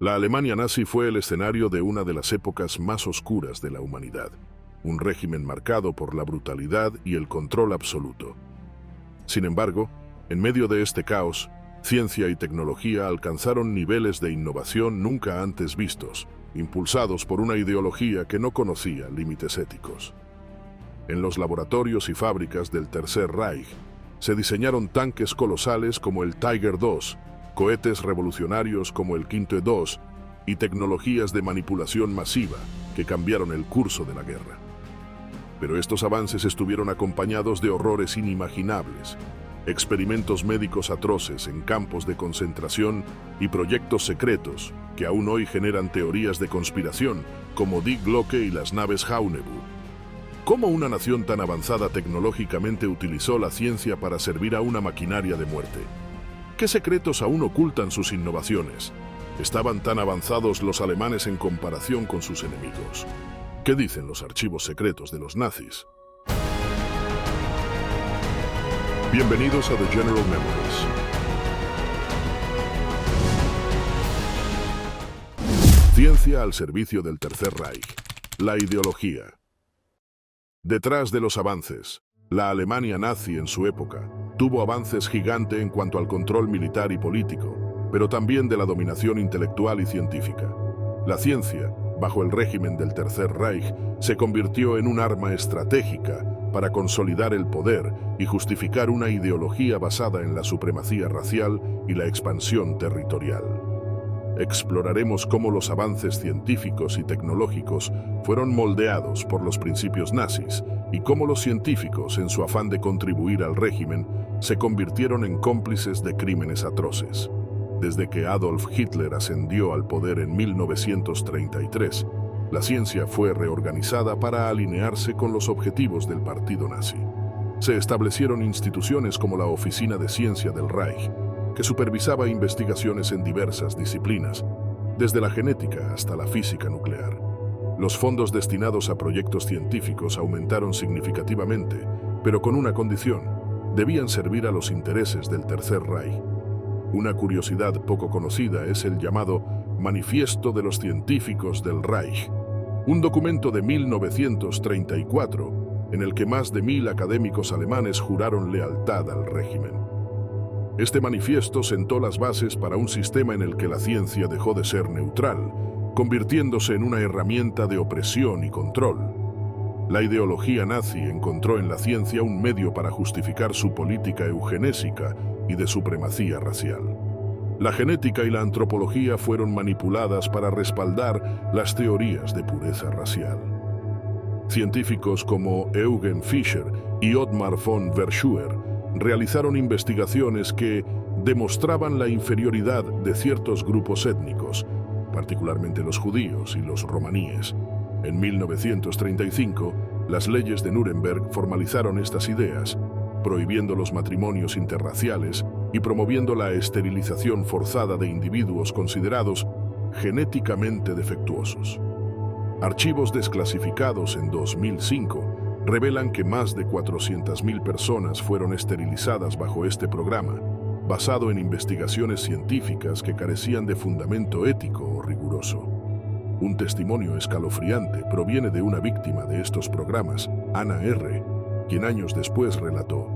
La Alemania nazi fue el escenario de una de las épocas más oscuras de la humanidad, un régimen marcado por la brutalidad y el control absoluto. Sin embargo, en medio de este caos, ciencia y tecnología alcanzaron niveles de innovación nunca antes vistos, impulsados por una ideología que no conocía límites éticos. En los laboratorios y fábricas del Tercer Reich se diseñaron tanques colosales como el Tiger II, cohetes revolucionarios como el Quinto 2 y tecnologías de manipulación masiva que cambiaron el curso de la guerra. Pero estos avances estuvieron acompañados de horrores inimaginables, experimentos médicos atroces en campos de concentración y proyectos secretos que aún hoy generan teorías de conspiración como Die Glocke y las naves Haunebu. ¿Cómo una nación tan avanzada tecnológicamente utilizó la ciencia para servir a una maquinaria de muerte? ¿Qué secretos aún ocultan sus innovaciones? ¿Estaban tan avanzados los alemanes en comparación con sus enemigos? ¿Qué dicen los archivos secretos de los nazis? Bienvenidos a The General Memories. Ciencia al servicio del Tercer Reich. La ideología. Detrás de los avances, la Alemania nazi en su época tuvo avances gigantes en cuanto al control militar y político, pero también de la dominación intelectual y científica. La ciencia, bajo el régimen del Tercer Reich, se convirtió en un arma estratégica para consolidar el poder y justificar una ideología basada en la supremacía racial y la expansión territorial. Exploraremos cómo los avances científicos y tecnológicos fueron moldeados por los principios nazis y cómo los científicos, en su afán de contribuir al régimen, se convirtieron en cómplices de crímenes atroces. Desde que Adolf Hitler ascendió al poder en 1933, la ciencia fue reorganizada para alinearse con los objetivos del partido nazi. Se establecieron instituciones como la Oficina de Ciencia del Reich, que supervisaba investigaciones en diversas disciplinas, desde la genética hasta la física nuclear. Los fondos destinados a proyectos científicos aumentaron significativamente, pero con una condición: debían servir a los intereses del Tercer Reich. Una curiosidad poco conocida es el llamado Manifiesto de los Científicos del Reich, un documento de 1934 en el que más de 1000 académicos alemanes juraron lealtad al régimen. Este manifiesto sentó las bases para un sistema en el que la ciencia dejó de ser neutral, convirtiéndose en una herramienta de opresión y control. La ideología nazi encontró en la ciencia un medio para justificar su política eugenésica y de supremacía racial. La genética y la antropología fueron manipuladas para respaldar las teorías de pureza racial. Científicos como Eugen Fischer y Ottmar von Verschuer realizaron investigaciones que demostraban la inferioridad de ciertos grupos étnicos, particularmente los judíos y los romaníes. En 1935, las leyes de Nuremberg formalizaron estas ideas, prohibiendo los matrimonios interraciales y promoviendo la esterilización forzada de individuos considerados genéticamente defectuosos. Archivos desclasificados en 2005 revelan que más de 400.000 personas fueron esterilizadas bajo este programa, basado en investigaciones científicas que carecían de fundamento ético o riguroso. Un testimonio escalofriante proviene de una víctima de estos programas, Ana R., quien años después relató: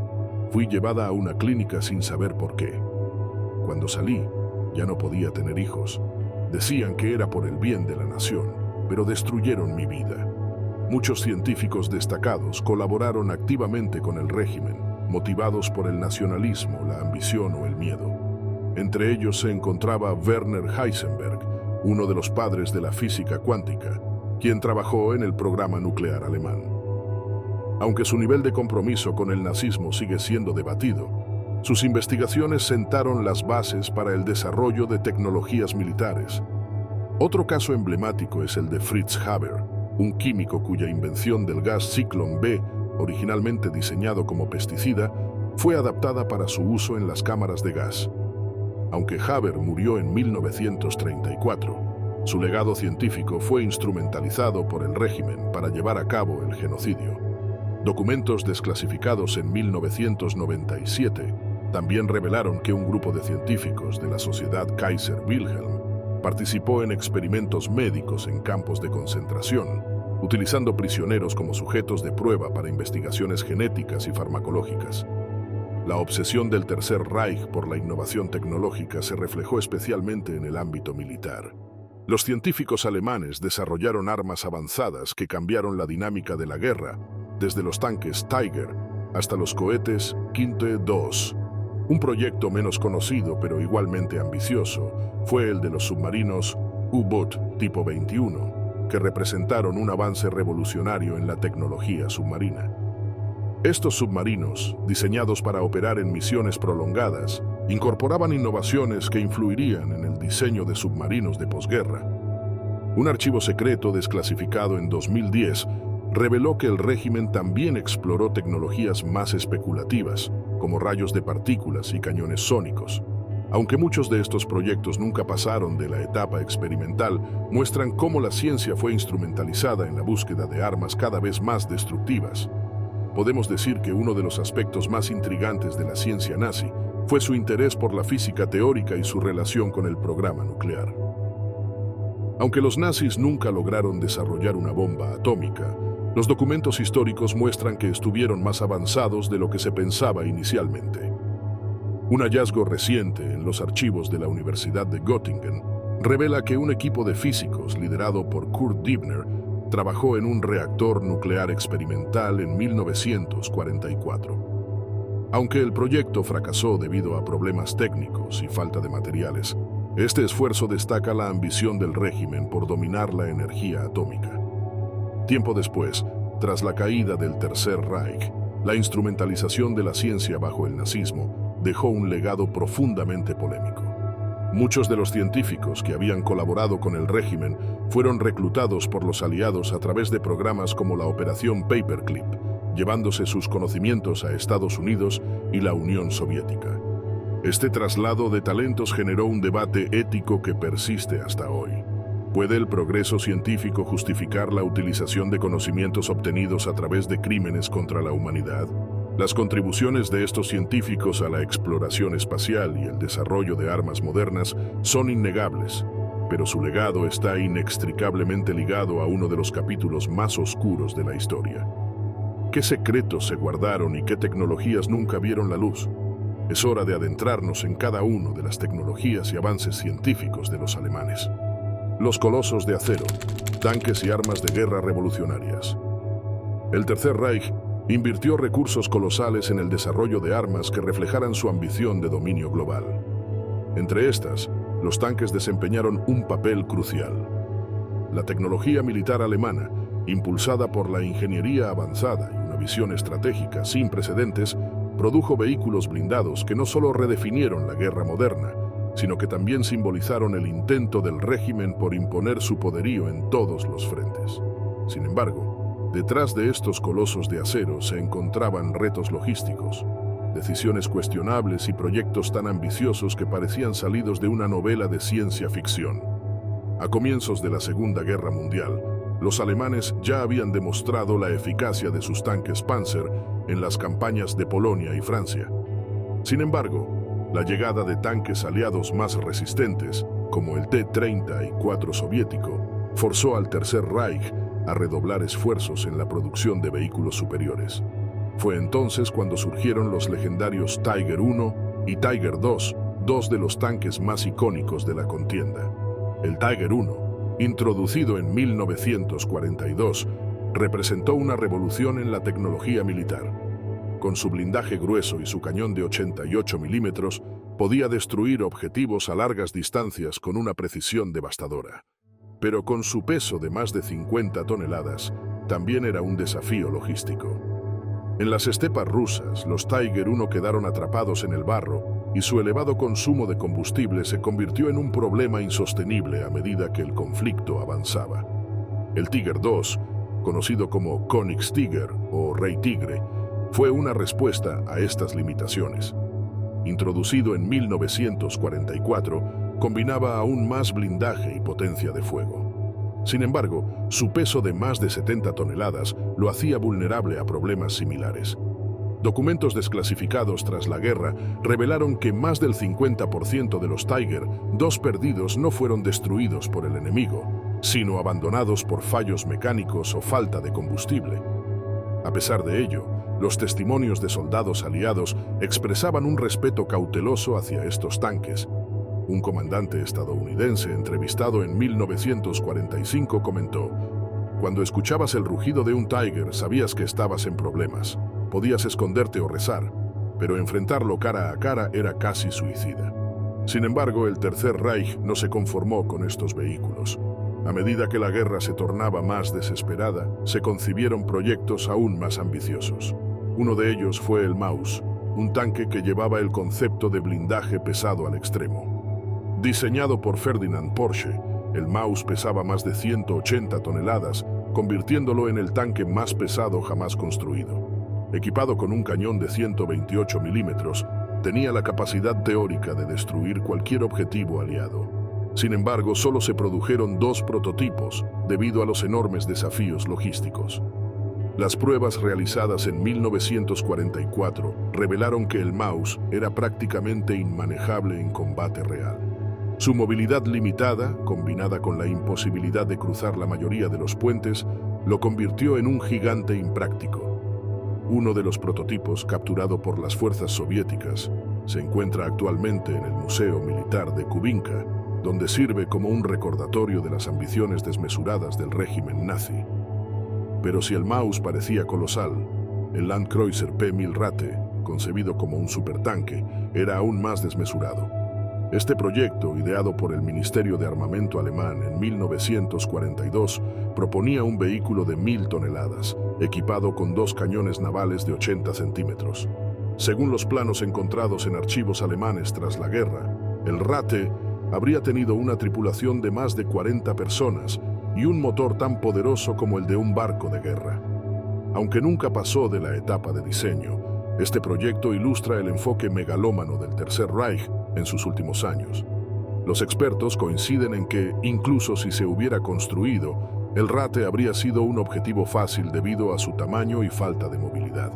"Fui llevada a una clínica sin saber por qué. Cuando salí, ya no podía tener hijos. Decían que era por el bien de la nación, pero destruyeron mi vida". Muchos científicos destacados colaboraron activamente con el régimen, motivados por el nacionalismo, la ambición o el miedo. Entre ellos se encontraba Werner Heisenberg, uno de los padres de la física cuántica, quien trabajó en el programa nuclear alemán. Aunque su nivel de compromiso con el nazismo sigue siendo debatido, sus investigaciones sentaron las bases para el desarrollo de tecnologías militares. Otro caso emblemático es el de Fritz Haber, un químico cuya invención del gas Zyklon B, originalmente diseñado como pesticida, fue adaptada para su uso en las cámaras de gas. Aunque Haber murió en 1934, su legado científico fue instrumentalizado por el régimen para llevar a cabo el genocidio. Documentos desclasificados en 1997 también revelaron que un grupo de científicos de la Sociedad Kaiser Wilhelm Participó en experimentos médicos en campos de concentración, utilizando prisioneros como sujetos de prueba para investigaciones genéticas y farmacológicas. La obsesión del Tercer Reich por la innovación tecnológica se reflejó especialmente en el ámbito militar. Los científicos alemanes desarrollaron armas avanzadas que cambiaron la dinámica de la guerra, desde los tanques Tiger hasta los cohetes Quinte II. Un proyecto menos conocido pero igualmente ambicioso fue el de los submarinos U-Boot tipo 21, que representaron un avance revolucionario en la tecnología submarina. Estos submarinos, diseñados para operar en misiones prolongadas, incorporaban innovaciones que influirían en el diseño de submarinos de posguerra. Un archivo secreto desclasificado en 2010 reveló que el régimen también exploró tecnologías más especulativas, como rayos de partículas y cañones sónicos. Aunque muchos de estos proyectos nunca pasaron de la etapa experimental, muestran cómo la ciencia fue instrumentalizada en la búsqueda de armas cada vez más destructivas. Podemos decir que uno de los aspectos más intrigantes de la ciencia nazi fue su interés por la física teórica y su relación con el programa nuclear. Aunque los nazis nunca lograron desarrollar una bomba atómica, los documentos históricos muestran que estuvieron más avanzados de lo que se pensaba inicialmente. Un hallazgo reciente en los archivos de la Universidad de Göttingen revela que un equipo de físicos liderado por Kurt Dibner trabajó en un reactor nuclear experimental en 1944. Aunque el proyecto fracasó debido a problemas técnicos y falta de materiales, este esfuerzo destaca la ambición del régimen por dominar la energía atómica. Tiempo después, tras la caída del Tercer Reich, la instrumentalización de la ciencia bajo el nazismo dejó un legado profundamente polémico. Muchos de los científicos que habían colaborado con el régimen fueron reclutados por los aliados a través de programas como la Operación Paperclip, llevándose sus conocimientos a Estados Unidos y la Unión Soviética. Este traslado de talentos generó un debate ético que persiste hasta hoy. ¿Puede el progreso científico justificar la utilización de conocimientos obtenidos a través de crímenes contra la humanidad? Las contribuciones de estos científicos a la exploración espacial y el desarrollo de armas modernas son innegables, pero su legado está inextricablemente ligado a uno de los capítulos más oscuros de la historia. ¿Qué secretos se guardaron y qué tecnologías nunca vieron la luz? Es hora de adentrarnos en cada una de las tecnologías y avances científicos de los alemanes. Los colosos de acero, tanques y armas de guerra revolucionarias. El Tercer Reich invirtió recursos colosales en el desarrollo de armas que reflejaran su ambición de dominio global. Entre estas, los tanques desempeñaron un papel crucial. La tecnología militar alemana, impulsada por la ingeniería avanzada y una visión estratégica sin precedentes, produjo vehículos blindados que no solo redefinieron la guerra moderna, sino que también simbolizaron el intento del régimen por imponer su poderío en todos los frentes. Sin embargo, detrás de estos colosos de acero se encontraban retos logísticos, decisiones cuestionables y proyectos tan ambiciosos que parecían salidos de una novela de ciencia ficción. A comienzos de la Segunda Guerra Mundial, los alemanes ya habían demostrado la eficacia de sus tanques Panzer en las campañas de Polonia y Francia. Sin embargo, la llegada de tanques aliados más resistentes, como el T-34 soviético, forzó al Tercer Reich a redoblar esfuerzos en la producción de vehículos superiores. Fue entonces cuando surgieron los legendarios Tiger I y Tiger II, dos de los tanques más icónicos de la contienda. El Tiger I, introducido en 1942, representó una revolución en la tecnología militar. Con su blindaje grueso y su cañón de 88 milímetros, podía destruir objetivos a largas distancias con una precisión devastadora. Pero con su peso de más de 50 toneladas, también era un desafío logístico. En las estepas rusas, los Tiger I quedaron atrapados en el barro y su elevado consumo de combustible se convirtió en un problema insostenible a medida que el conflicto avanzaba. El Tiger II, conocido como Königstiger o Rey Tigre, fue una respuesta a estas limitaciones. Introducido en 1944, combinaba aún más blindaje y potencia de fuego. Sin embargo, su peso de más de 70 toneladas lo hacía vulnerable a problemas similares. Documentos desclasificados tras la guerra revelaron que más del 50% de los Tiger II perdidos no fueron destruidos por el enemigo, sino abandonados por fallos mecánicos o falta de combustible. A pesar de ello, los testimonios de soldados aliados expresaban un respeto cauteloso hacia estos tanques. Un comandante estadounidense entrevistado en 1945 comentó: «Cuando escuchabas el rugido de un Tiger, sabías que estabas en problemas. Podías esconderte o rezar, pero enfrentarlo cara a cara era casi suicida». Sin embargo, el Tercer Reich no se conformó con estos vehículos. A medida que la guerra se tornaba más desesperada, se concibieron proyectos aún más ambiciosos. Uno de ellos fue el Maus, un tanque que llevaba el concepto de blindaje pesado al extremo. Diseñado por Ferdinand Porsche, el Maus pesaba más de 180 toneladas, convirtiéndolo en el tanque más pesado jamás construido. Equipado con un cañón de 128 milímetros, tenía la capacidad teórica de destruir cualquier objetivo aliado. Sin embargo, solo se produjeron 2 prototipos debido a los enormes desafíos logísticos. Las pruebas realizadas en 1944 revelaron que el Maus era prácticamente inmanejable en combate real. Su movilidad limitada, combinada con la imposibilidad de cruzar la mayoría de los puentes, lo convirtió en un gigante impráctico. Uno de los prototipos, capturado por las fuerzas soviéticas, se encuentra actualmente en el Museo Militar de Kubinka, donde sirve como un recordatorio de las ambiciones desmesuradas del régimen nazi. Pero si el Maus parecía colosal, el Landkreuzer P-1000 Ratte, concebido como un supertanque, era aún más desmesurado. Este proyecto, ideado por el Ministerio de Armamento alemán en 1942, proponía un vehículo de 1000 toneladas, equipado con 2 cañones navales de 80 centímetros. Según los planos encontrados en archivos alemanes tras la guerra, el Ratte habría tenido una tripulación de más de 40 personas y un motor tan poderoso como el de un barco de guerra. Aunque nunca pasó de la etapa de diseño, este proyecto ilustra el enfoque megalómano del Tercer Reich en sus últimos años. Los expertos coinciden en que, incluso si se hubiera construido, el Ratte habría sido un objetivo fácil debido a su tamaño y falta de movilidad.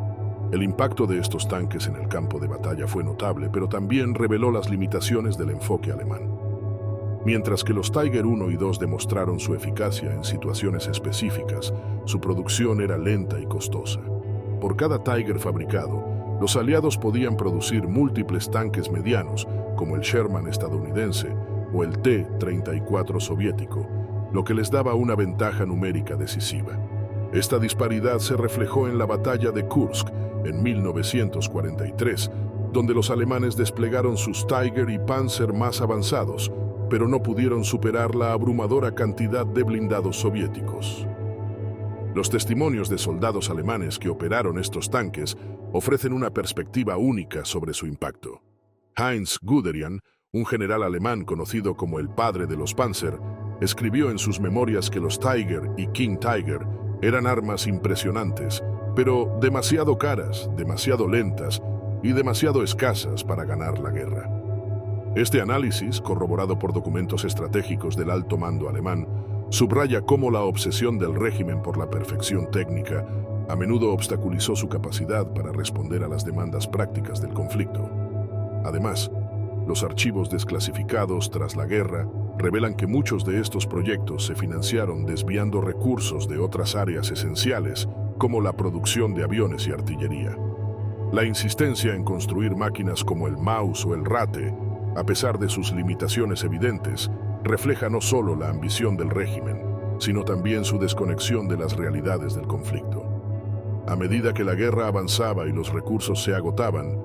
El impacto de estos tanques en el campo de batalla fue notable, pero también reveló las limitaciones del enfoque alemán. Mientras que los Tiger I y II demostraron su eficacia en situaciones específicas, su producción era lenta y costosa. Por cada Tiger fabricado, los aliados podían producir múltiples tanques medianos, como el Sherman estadounidense o el T-34 soviético, lo que les daba una ventaja numérica decisiva. Esta disparidad se reflejó en la batalla de Kursk en 1943, donde los alemanes desplegaron sus Tiger y Panzer más avanzados, pero no pudieron superar la abrumadora cantidad de blindados soviéticos. Los testimonios de soldados alemanes que operaron estos tanques ofrecen una perspectiva única sobre su impacto. Heinz Guderian, un general alemán conocido como el padre de los Panzer, escribió en sus memorias que los Tiger y King Tiger eran armas impresionantes, pero demasiado caras, demasiado lentas y demasiado escasas para ganar la guerra. Este análisis, corroborado por documentos estratégicos del alto mando alemán, subraya cómo la obsesión del régimen por la perfección técnica a menudo obstaculizó su capacidad para responder a las demandas prácticas del conflicto. Además, los archivos desclasificados tras la guerra revelan que muchos de estos proyectos se financiaron desviando recursos de otras áreas esenciales, como la producción de aviones y artillería. La insistencia en construir máquinas como el Maus o el Ratte, a pesar de sus limitaciones evidentes, refleja no solo la ambición del régimen, sino también su desconexión de las realidades del conflicto. A medida que la guerra avanzaba y los recursos se agotaban,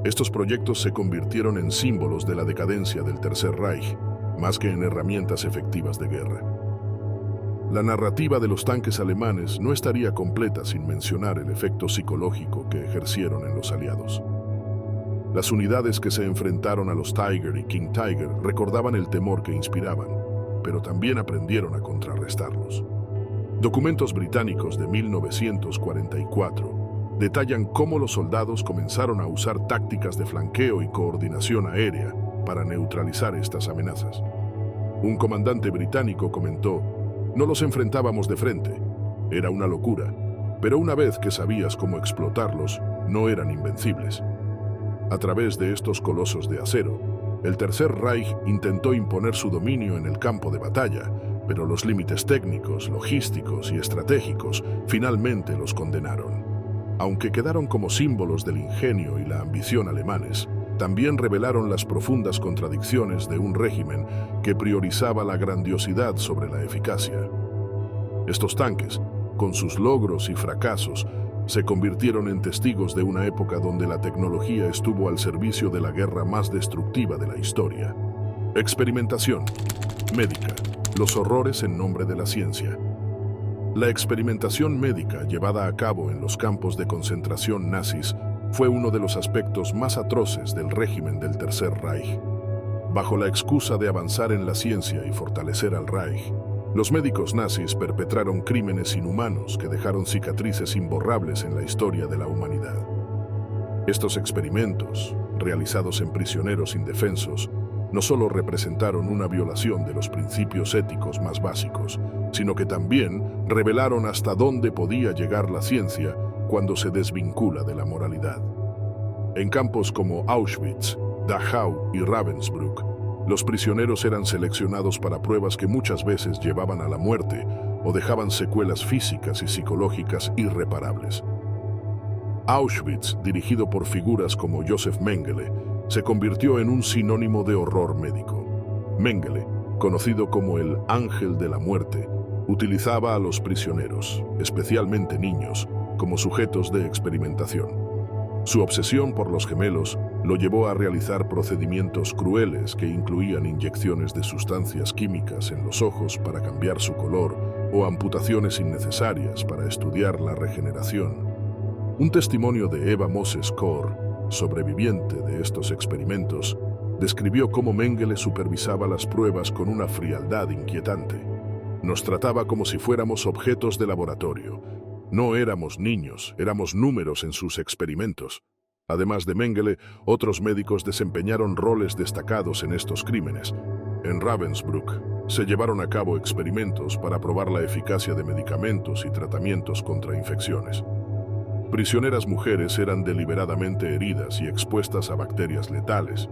estos proyectos se convirtieron en símbolos de la decadencia del Tercer Reich, más que en herramientas efectivas de guerra. La narrativa de los tanques alemanes no estaría completa sin mencionar el efecto psicológico que ejercieron en los aliados. Las unidades que se enfrentaron a los Tiger y King Tiger recordaban el temor que inspiraban, pero también aprendieron a contrarrestarlos. Documentos británicos de 1944 detallan cómo los soldados comenzaron a usar tácticas de flanqueo y coordinación aérea para neutralizar estas amenazas. Un comandante británico comentó: «No los enfrentábamos de frente, era una locura, pero una vez que sabías cómo explotarlos, no eran invencibles. A través de estos colosos de acero, el Tercer Reich intentó imponer su dominio en el campo de batalla, pero los límites técnicos, logísticos y estratégicos finalmente los condenaron. Aunque quedaron como símbolos del ingenio y la ambición alemanes, también revelaron las profundas contradicciones de un régimen que priorizaba la grandiosidad sobre la eficacia. Estos tanques, con sus logros y fracasos, se convirtieron en testigos de una época donde la tecnología estuvo al servicio de la guerra más destructiva de la historia. Experimentación médica. Los horrores en nombre de la ciencia. La experimentación médica llevada a cabo en los campos de concentración nazis fue uno de los aspectos más atroces del régimen del Tercer Reich. Bajo la excusa de avanzar en la ciencia y fortalecer al Reich, los médicos nazis perpetraron crímenes inhumanos que dejaron cicatrices imborrables en la historia de la humanidad. Estos experimentos, realizados en prisioneros indefensos, no solo representaron una violación de los principios éticos más básicos, sino que también revelaron hasta dónde podía llegar la ciencia cuando se desvincula de la moralidad. En campos como Auschwitz, Dachau y Ravensbrück, los prisioneros eran seleccionados para pruebas que muchas veces llevaban a la muerte o dejaban secuelas físicas y psicológicas irreparables. Auschwitz, dirigido por figuras como Josef Mengele, se convirtió en un sinónimo de horror médico. Mengele, conocido como el Ángel de la Muerte, utilizaba a los prisioneros, especialmente niños, como sujetos de experimentación. Su obsesión por los gemelos lo llevó a realizar procedimientos crueles que incluían inyecciones de sustancias químicas en los ojos para cambiar su color o amputaciones innecesarias para estudiar la regeneración. Un testimonio de Eva Moses-Kor, sobreviviente de estos experimentos, describió cómo Mengele supervisaba las pruebas con una frialdad inquietante. Nos trataba como si fuéramos objetos de laboratorio. No éramos niños, éramos números en sus experimentos. Además de Mengele, otros médicos desempeñaron roles destacados en estos crímenes. En Ravensbrück se llevaron a cabo experimentos para probar la eficacia de medicamentos y tratamientos contra infecciones. Prisioneras mujeres eran deliberadamente heridas y expuestas a bacterias letales,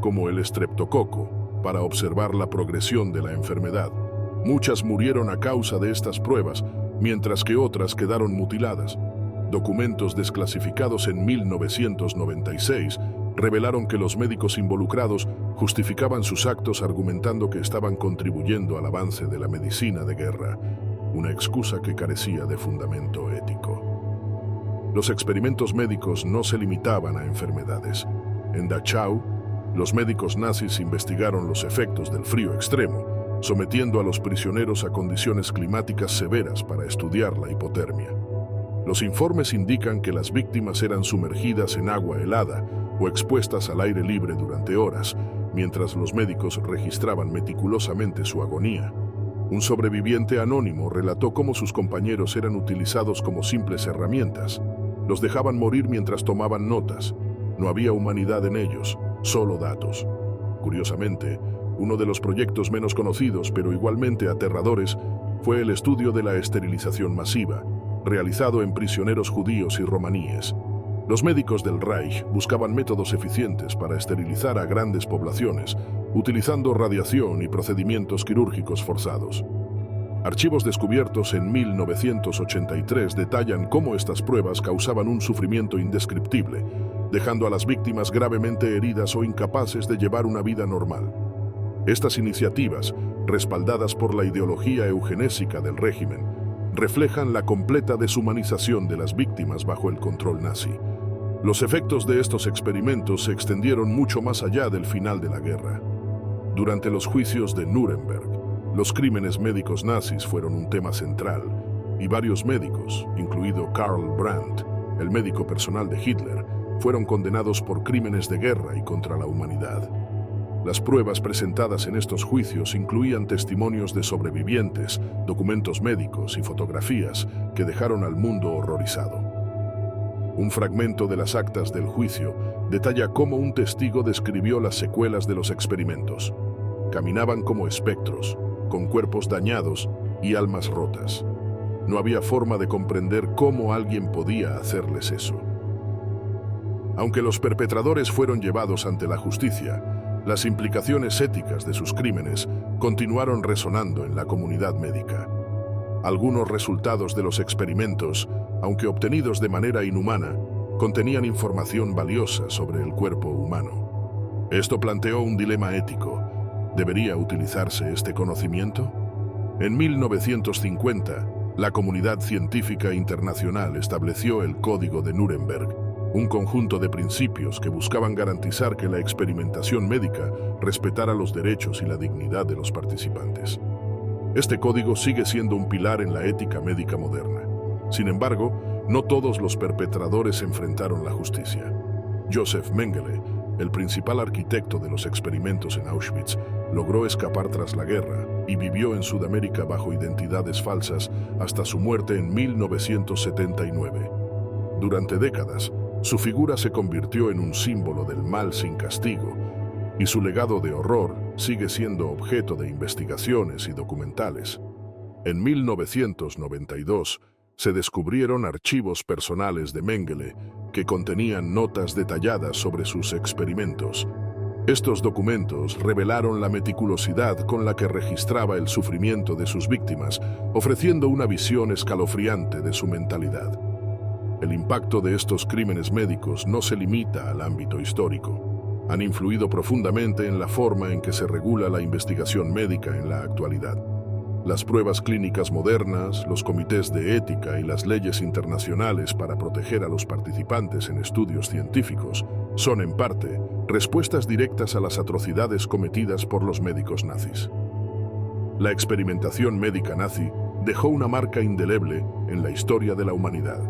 como el estreptococo, para observar la progresión de la enfermedad. Muchas murieron a causa de estas pruebas, mientras que otras quedaron mutiladas. Documentos desclasificados en 1996 revelaron que los médicos involucrados justificaban sus actos argumentando que estaban contribuyendo al avance de la medicina de guerra, una excusa que carecía de fundamento ético. Los experimentos médicos no se limitaban a enfermedades. En Dachau, los médicos nazis investigaron los efectos del frío extremo, sometiendo a los prisioneros a condiciones climáticas severas para estudiar la hipotermia. Los informes indican que las víctimas eran sumergidas en agua helada o expuestas al aire libre durante horas, mientras los médicos registraban meticulosamente su agonía. Un sobreviviente anónimo relató cómo sus compañeros eran utilizados como simples herramientas. Los dejaban morir mientras tomaban notas. No había humanidad en ellos, solo datos. Curiosamente, uno de los proyectos menos conocidos, pero igualmente aterradores, fue el estudio de la esterilización masiva, realizado en prisioneros judíos y romaníes. Los médicos del Reich buscaban métodos eficientes para esterilizar a grandes poblaciones, utilizando radiación y procedimientos quirúrgicos forzados. Archivos descubiertos en 1983 detallan cómo estas pruebas causaban un sufrimiento indescriptible, dejando a las víctimas gravemente heridas o incapaces de llevar una vida normal. Estas iniciativas, respaldadas por la ideología eugenésica del régimen, reflejan la completa deshumanización de las víctimas bajo el control nazi. Los efectos de estos experimentos se extendieron mucho más allá del final de la guerra. Durante los juicios de Nuremberg, los crímenes médicos nazis fueron un tema central, y varios médicos, incluido Karl Brandt, el médico personal de Hitler, fueron condenados por crímenes de guerra y contra la humanidad. Las pruebas presentadas en estos juicios incluían testimonios de sobrevivientes, documentos médicos y fotografías que dejaron al mundo horrorizado. Un fragmento de las actas del juicio detalla cómo un testigo describió las secuelas de los experimentos. Caminaban como espectros, con cuerpos dañados y almas rotas. No había forma de comprender cómo alguien podía hacerles eso. Aunque los perpetradores fueron llevados ante la justicia, las implicaciones éticas de sus crímenes continuaron resonando en la comunidad médica. Algunos resultados de los experimentos, aunque obtenidos de manera inhumana, contenían información valiosa sobre el cuerpo humano. Esto planteó un dilema ético. ¿Debería utilizarse este conocimiento? En 1950, la comunidad científica internacional estableció el Código de Nuremberg, un conjunto de principios que buscaban garantizar que la experimentación médica respetara los derechos y la dignidad de los participantes. Este código sigue siendo un pilar en la ética médica moderna. Sin embargo, no todos los perpetradores enfrentaron la justicia. Joseph Mengele, el principal arquitecto de los experimentos en Auschwitz, logró escapar tras la guerra y vivió en Sudamérica bajo identidades falsas hasta su muerte en 1979. Durante décadas, su figura se convirtió en un símbolo del mal sin castigo, y su legado de horror sigue siendo objeto de investigaciones y documentales. En 1992, se descubrieron archivos personales de Mengele que contenían notas detalladas sobre sus experimentos. Estos documentos revelaron la meticulosidad con la que registraba el sufrimiento de sus víctimas, ofreciendo una visión escalofriante de su mentalidad. El impacto de estos crímenes médicos no se limita al ámbito histórico. Han influido profundamente en la forma en que se regula la investigación médica en la actualidad. Las pruebas clínicas modernas, los comités de ética y las leyes internacionales para proteger a los participantes en estudios científicos son, en parte, respuestas directas a las atrocidades cometidas por los médicos nazis. La experimentación médica nazi dejó una marca indeleble en la historia de la humanidad.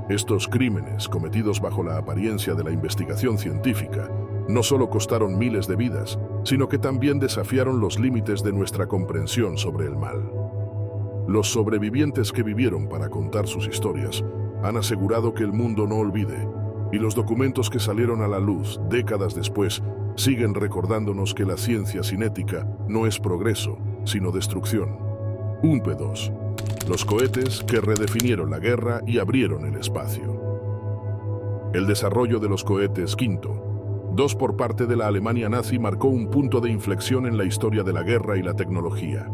Estos crímenes, cometidos bajo la apariencia de la investigación científica, no solo costaron miles de vidas, sino que también desafiaron los límites de nuestra comprensión sobre el mal. Los sobrevivientes que vivieron para contar sus historias han asegurado que el mundo no olvide, y los documentos que salieron a la luz décadas después siguen recordándonos que la ciencia sin ética no es progreso, sino destrucción. UNP-2. Los cohetes que redefinieron la guerra y abrieron el espacio. El desarrollo de los cohetes V-2 por parte de la Alemania nazi marcó un punto de inflexión en la historia de la guerra y la tecnología.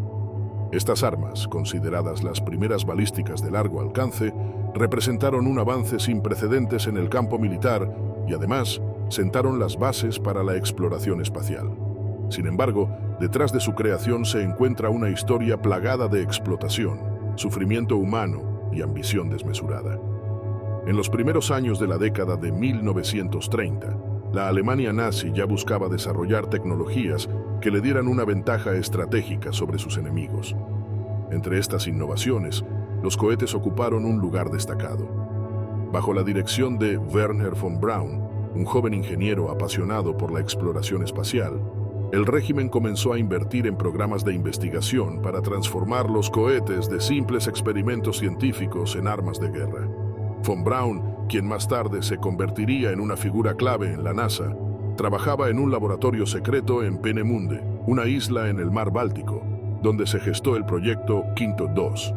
Estas armas, consideradas las primeras balísticas de largo alcance, representaron un avance sin precedentes en el campo militar y además sentaron las bases para la exploración espacial. Sin embargo, detrás de su creación se encuentra una historia plagada de explotación, sufrimiento humano y ambición desmesurada. En los primeros años de la década de 1930, la Alemania nazi ya buscaba desarrollar tecnologías que le dieran una ventaja estratégica sobre sus enemigos. Entre estas innovaciones, los cohetes ocuparon un lugar destacado. Bajo la dirección de Wernher von Braun, un joven ingeniero apasionado por la exploración espacial, el régimen comenzó a invertir en programas de investigación para transformar los cohetes de simples experimentos científicos en armas de guerra. Von Braun, quien más tarde se convertiría en una figura clave en la NASA, trabajaba en un laboratorio secreto en Peenemünde, una isla en el mar Báltico, donde se gestó el proyecto Quinto II.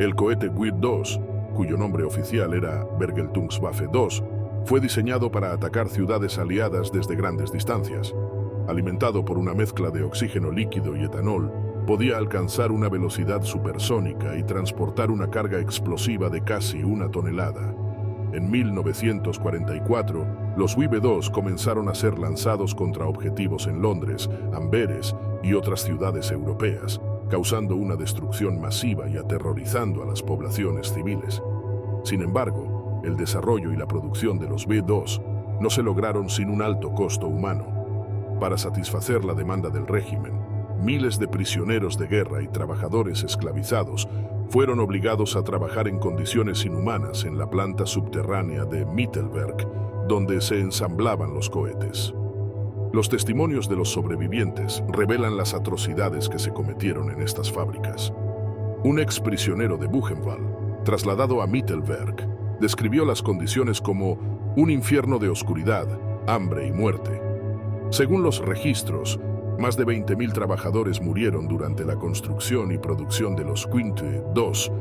El cohete WIR-2, cuyo nombre oficial era Vergeltungswaffe 2, fue diseñado para atacar ciudades aliadas desde grandes distancias. Alimentado por una mezcla de oxígeno líquido y etanol, podía alcanzar una velocidad supersónica y transportar una carga explosiva de casi 1 tonelada. En 1944, los WIB-2 comenzaron a ser lanzados contra objetivos en Londres, Amberes y otras ciudades europeas, causando una destrucción masiva y aterrorizando a las poblaciones civiles. Sin embargo, el desarrollo y la producción de los WIB-2 no se lograron sin un alto costo humano. Para satisfacer la demanda del régimen, miles de prisioneros de guerra y trabajadores esclavizados fueron obligados a trabajar en condiciones inhumanas en la planta subterránea de Mittelberg, donde se ensamblaban los cohetes. Los testimonios de los sobrevivientes revelan las atrocidades que se cometieron en estas fábricas. Un exprisionero de Buchenwald, trasladado a Mittelberg, describió las condiciones como un infierno de oscuridad, hambre y muerte. Según los registros, más de 20.000 trabajadores murieron durante la construcción y producción de los Quinte-2,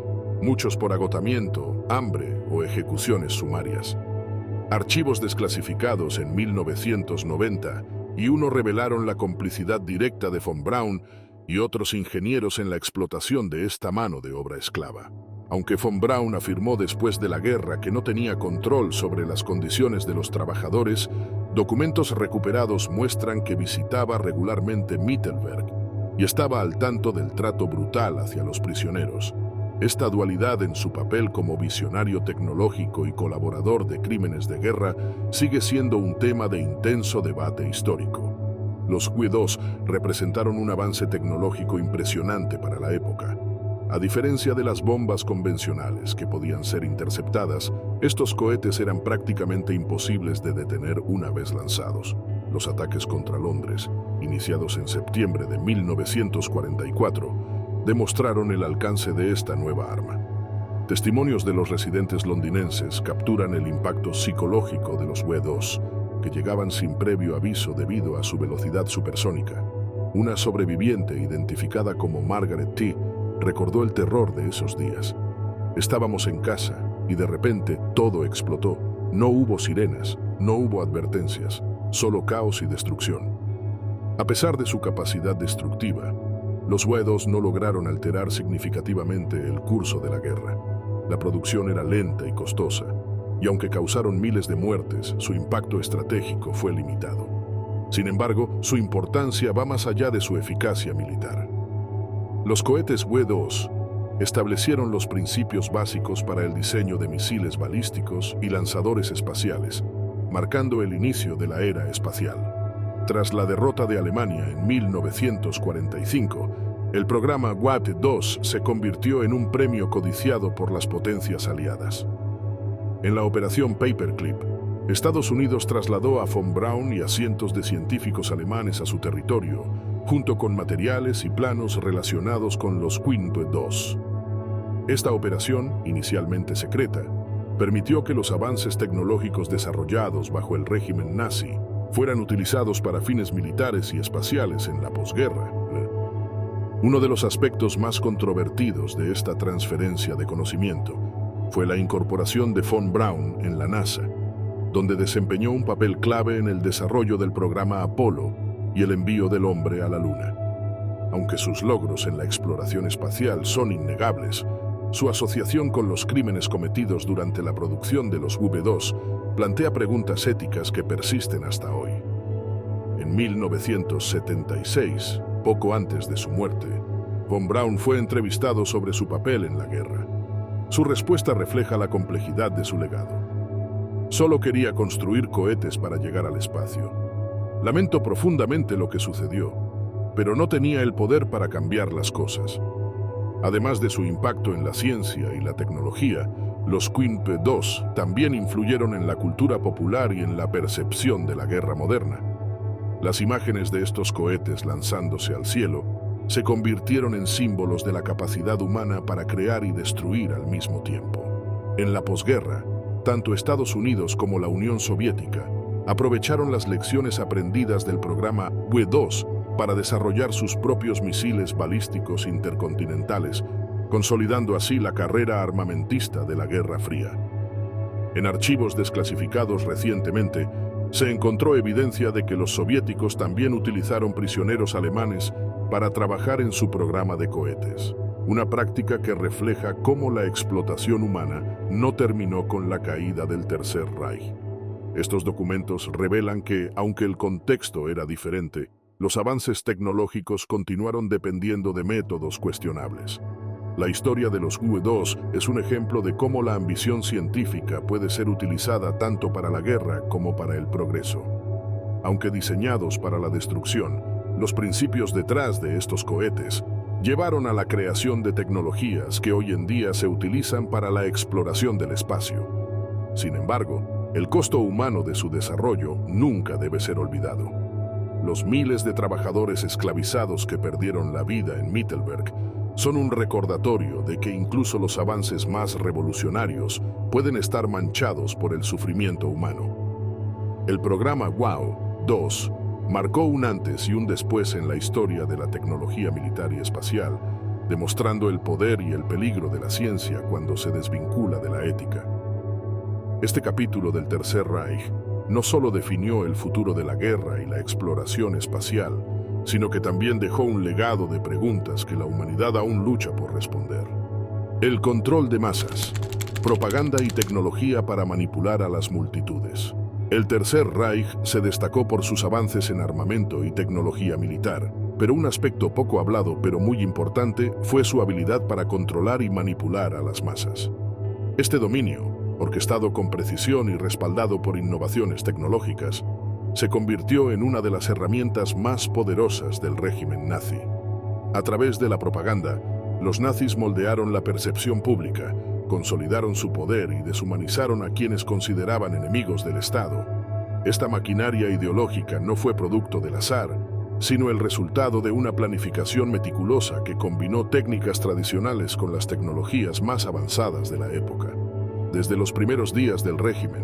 muchos por agotamiento, hambre o ejecuciones sumarias. Archivos desclasificados en 1990 y uno revelaron la complicidad directa de von Braun y otros ingenieros en la explotación de esta mano de obra esclava. Aunque von Braun afirmó después de la guerra que no tenía control sobre las condiciones de los trabajadores, documentos recuperados muestran que visitaba regularmente Mittelberg y estaba al tanto del trato brutal hacia los prisioneros. Esta dualidad en su papel como visionario tecnológico y colaborador de crímenes de guerra sigue siendo un tema de intenso debate histórico. Los W-2 representaron un avance tecnológico impresionante para la época. A diferencia de las bombas convencionales que podían ser interceptadas, estos cohetes eran prácticamente imposibles de detener una vez lanzados. Los ataques contra Londres, iniciados en septiembre de 1944, demostraron el alcance de esta nueva arma. Testimonios de los residentes londinenses capturan el impacto psicológico de los W-2, que llegaban sin previo aviso debido a su velocidad supersónica. Una sobreviviente, identificada como Margaret T., recordó el terror de esos días. Estábamos en casa y de repente todo explotó. No hubo sirenas, no hubo advertencias, solo caos y destrucción. A pesar de su capacidad destructiva, los W-2 no lograron alterar significativamente el curso de la guerra. La producción era lenta y costosa, y aunque causaron miles de muertes, su impacto estratégico fue limitado. Sin embargo, su importancia va más allá de su eficacia militar. Los cohetes W-2 establecieron los principios básicos para el diseño de misiles balísticos y lanzadores espaciales, marcando el inicio de la era espacial. Tras la derrota de Alemania en 1945, el programa WAT-2 se convirtió en un premio codiciado por las potencias aliadas. En la operación Paperclip, Estados Unidos trasladó a von Braun y a cientos de científicos alemanes a su territorio, junto con materiales y planos relacionados con los W-2. Esta operación, inicialmente secreta, permitió que los avances tecnológicos desarrollados bajo el régimen nazi fueran utilizados para fines militares y espaciales en la posguerra. Uno de los aspectos más controvertidos de esta transferencia de conocimiento fue la incorporación de von Braun en la NASA, donde desempeñó un papel clave en el desarrollo del programa Apolo y el envío del hombre a la Luna. Aunque sus logros en la exploración espacial son innegables, su asociación con los crímenes cometidos durante la producción de los W-2 plantea preguntas éticas que persisten hasta hoy. En 1976, poco antes de su muerte, von Braun fue entrevistado sobre su papel en la guerra. Su respuesta refleja la complejidad de su legado. Solo quería construir cohetes para llegar al espacio. Lamento profundamente lo que sucedió, pero no tenía el poder para cambiar las cosas. Además de su impacto en la ciencia y la tecnología, los W-2 también influyeron en la cultura popular y en la percepción de la guerra moderna. Las imágenes de estos cohetes lanzándose al cielo se convirtieron en símbolos de la capacidad humana para crear y destruir al mismo tiempo. En la posguerra, tanto Estados Unidos como la Unión Soviética aprovecharon las lecciones aprendidas del programa W-2 para desarrollar sus propios misiles balísticos intercontinentales, consolidando así la carrera armamentista de la Guerra Fría. En archivos desclasificados recientemente, se encontró evidencia de que los soviéticos también utilizaron prisioneros alemanes para trabajar en su programa de cohetes, una práctica que refleja cómo la explotación humana no terminó con la caída del Tercer Reich. Estos documentos revelan que, aunque el contexto era diferente, los avances tecnológicos continuaron dependiendo de métodos cuestionables. La historia de los W-2 es un ejemplo de cómo la ambición científica puede ser utilizada tanto para la guerra como para el progreso. Aunque diseñados para la destrucción, los principios detrás de estos cohetes llevaron a la creación de tecnologías que hoy en día se utilizan para la exploración del espacio. Sin embargo, el costo humano de su desarrollo nunca debe ser olvidado. Los miles de trabajadores esclavizados que perdieron la vida en Mittelberg son un recordatorio de que incluso los avances más revolucionarios pueden estar manchados por el sufrimiento humano. El programa WOW-2 marcó un antes y un después en la historia de la tecnología militar y espacial, demostrando el poder y el peligro de la ciencia cuando se desvincula de la ética. Este capítulo del Tercer Reich no solo definió el futuro de la guerra y la exploración espacial, sino que también dejó un legado de preguntas que la humanidad aún lucha por responder. El control de masas, propaganda y tecnología para manipular a las multitudes. El Tercer Reich se destacó por sus avances en armamento y tecnología militar, pero un aspecto poco hablado pero muy importante fue su habilidad para controlar y manipular a las masas. Este dominio, orquestado con precisión y respaldado por innovaciones tecnológicas, se convirtió en una de las herramientas más poderosas del régimen nazi. A través de la propaganda, los nazis moldearon la percepción pública, consolidaron su poder y deshumanizaron a quienes consideraban enemigos del Estado. Esta maquinaria ideológica no fue producto del azar, sino el resultado de una planificación meticulosa que combinó técnicas tradicionales con las tecnologías más avanzadas de la época. Desde los primeros días del régimen,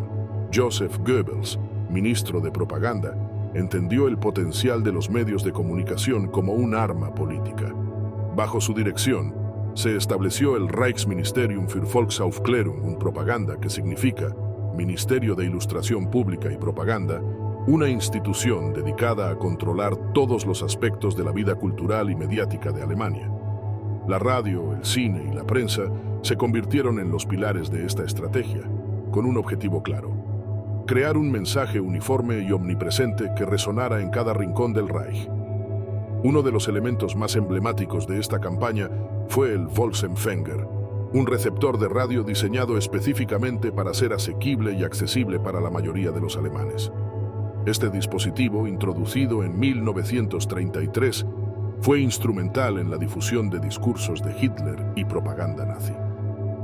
Joseph Goebbels, ministro de propaganda, entendió el potencial de los medios de comunicación como un arma política. Bajo su dirección, se estableció el Reichsministerium für Volksaufklärung und Propaganda, que significa Ministerio de Ilustración Pública y Propaganda, una institución dedicada a controlar todos los aspectos de la vida cultural y mediática de Alemania. La radio, el cine y la prensa se convirtieron en los pilares de esta estrategia, con un objetivo claro: crear un mensaje uniforme y omnipresente que resonara en cada rincón del Reich. Uno de los elementos más emblemáticos de esta campaña fue el Volksempfänger, un receptor de radio diseñado específicamente para ser asequible y accesible para la mayoría de los alemanes. Este dispositivo, introducido en 1933, fue instrumental en la difusión de discursos de Hitler y propaganda nazi.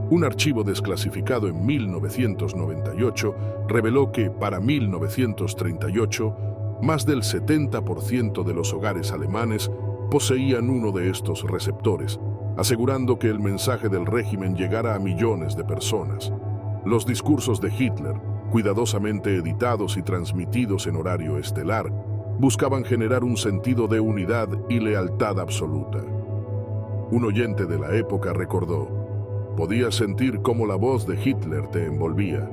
Un archivo desclasificado en 1998 reveló que, para 1938, más del 70% de los hogares alemanes poseían uno de estos receptores, asegurando que el mensaje del régimen llegara a millones de personas. Los discursos de Hitler, cuidadosamente editados y transmitidos en horario estelar, buscaban generar un sentido de unidad y lealtad absoluta. Un oyente de la época recordó: podías sentir cómo la voz de Hitler te envolvía.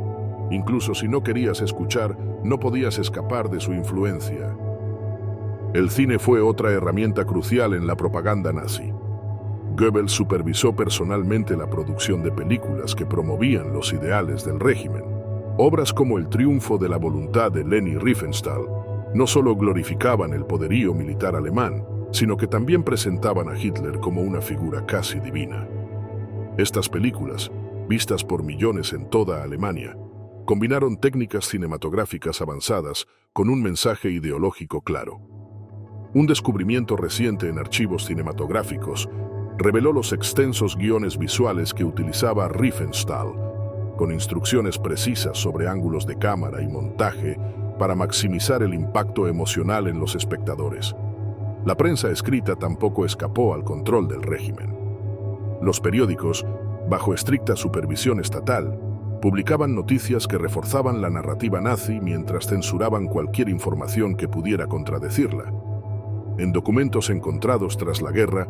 Incluso si no querías escuchar, no podías escapar de su influencia. El cine fue otra herramienta crucial en la propaganda nazi. Goebbels supervisó personalmente la producción de películas que promovían los ideales del régimen. Obras como El triunfo de la voluntad de Leni Riefenstahl no solo glorificaban el poderío militar alemán, sino que también presentaban a Hitler como una figura casi divina. Estas películas, vistas por millones en toda Alemania, combinaron técnicas cinematográficas avanzadas con un mensaje ideológico claro. Un descubrimiento reciente en archivos cinematográficos reveló los extensos guiones visuales que utilizaba Riefenstahl, con instrucciones precisas sobre ángulos de cámara y montaje para maximizar el impacto emocional en los espectadores. La prensa escrita tampoco escapó al control del régimen. Los periódicos, bajo estricta supervisión estatal, publicaban noticias que reforzaban la narrativa nazi mientras censuraban cualquier información que pudiera contradecirla. En documentos encontrados tras la guerra,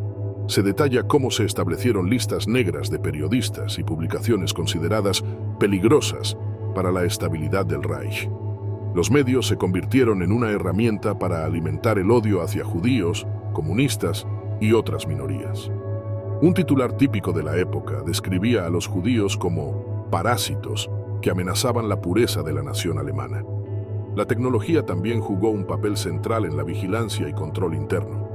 se detalla cómo se establecieron listas negras de periodistas y publicaciones consideradas peligrosas para la estabilidad del Reich. Los medios se convirtieron en una herramienta para alimentar el odio hacia judíos, comunistas y otras minorías. Un titular típico de la época describía a los judíos como parásitos que amenazaban la pureza de la nación alemana. La tecnología también jugó un papel central en la vigilancia y control interno.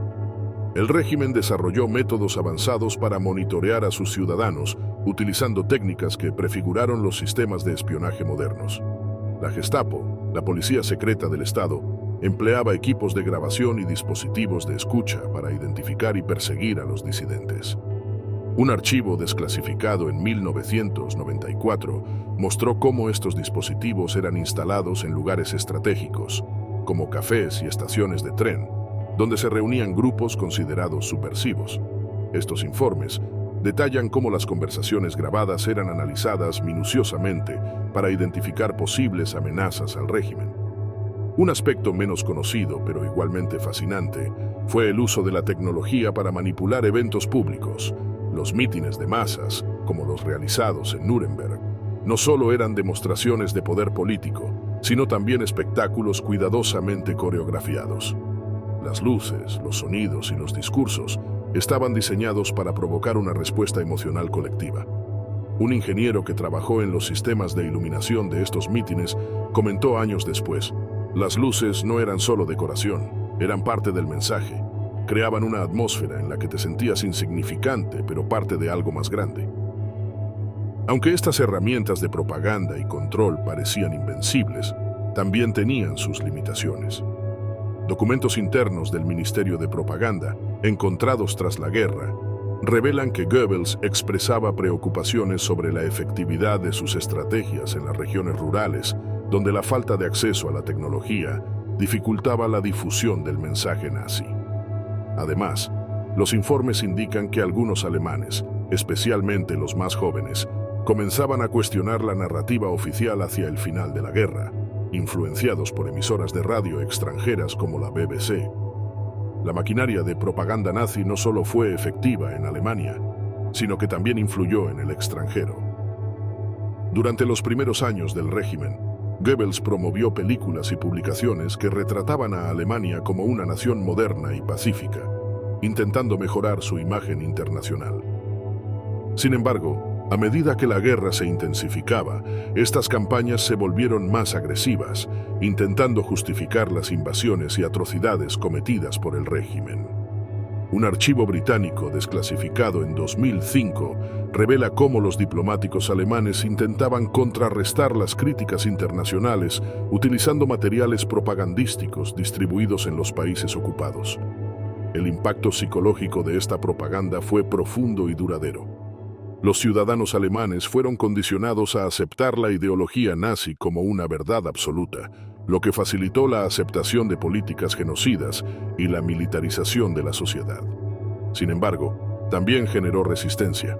El régimen desarrolló métodos avanzados para monitorear a sus ciudadanos, utilizando técnicas que prefiguraron los sistemas de espionaje modernos. La Gestapo, la policía secreta del Estado, empleaba equipos de grabación y dispositivos de escucha para identificar y perseguir a los disidentes. Un archivo desclasificado en 1994 mostró cómo estos dispositivos eran instalados en lugares estratégicos, como cafés y estaciones de tren, donde se reunían grupos considerados subversivos. Estos informes detallan cómo las conversaciones grabadas eran analizadas minuciosamente para identificar posibles amenazas al régimen. Un aspecto menos conocido, pero igualmente fascinante, fue el uso de la tecnología para manipular eventos públicos, los mítines de masas, como los realizados en Nuremberg, no solo eran demostraciones de poder político, sino también espectáculos cuidadosamente coreografiados. Las luces, los sonidos y los discursos estaban diseñados para provocar una respuesta emocional colectiva. Un ingeniero que trabajó en los sistemas de iluminación de estos mítines comentó años después: las luces no eran solo decoración, eran parte del mensaje. Creaban una atmósfera en la que te sentías insignificante, pero parte de algo más grande. Aunque estas herramientas de propaganda y control parecían invencibles, también tenían sus limitaciones. Documentos internos del Ministerio de Propaganda, encontrados tras la guerra, revelan que Goebbels expresaba preocupaciones sobre la efectividad de sus estrategias en las regiones rurales, donde la falta de acceso a la tecnología dificultaba la difusión del mensaje nazi. Además, los informes indican que algunos alemanes, especialmente los más jóvenes, comenzaban a cuestionar la narrativa oficial hacia el final de la guerra, influenciados por emisoras de radio extranjeras como la BBC. La maquinaria de propaganda nazi no solo fue efectiva en Alemania, sino que también influyó en el extranjero. Durante los primeros años del régimen, Goebbels promovió películas y publicaciones que retrataban a Alemania como una nación moderna y pacífica, intentando mejorar su imagen internacional. Sin embargo, a medida que la guerra se intensificaba, estas campañas se volvieron más agresivas, intentando justificar las invasiones y atrocidades cometidas por el régimen. Un archivo británico desclasificado en 2005 revela cómo los diplomáticos alemanes intentaban contrarrestar las críticas internacionales utilizando materiales propagandísticos distribuidos en los países ocupados. El impacto psicológico de esta propaganda fue profundo y duradero. Los ciudadanos alemanes fueron condicionados a aceptar la ideología nazi como una verdad absoluta, lo que facilitó la aceptación de políticas genocidas y la militarización de la sociedad. Sin embargo, también generó resistencia.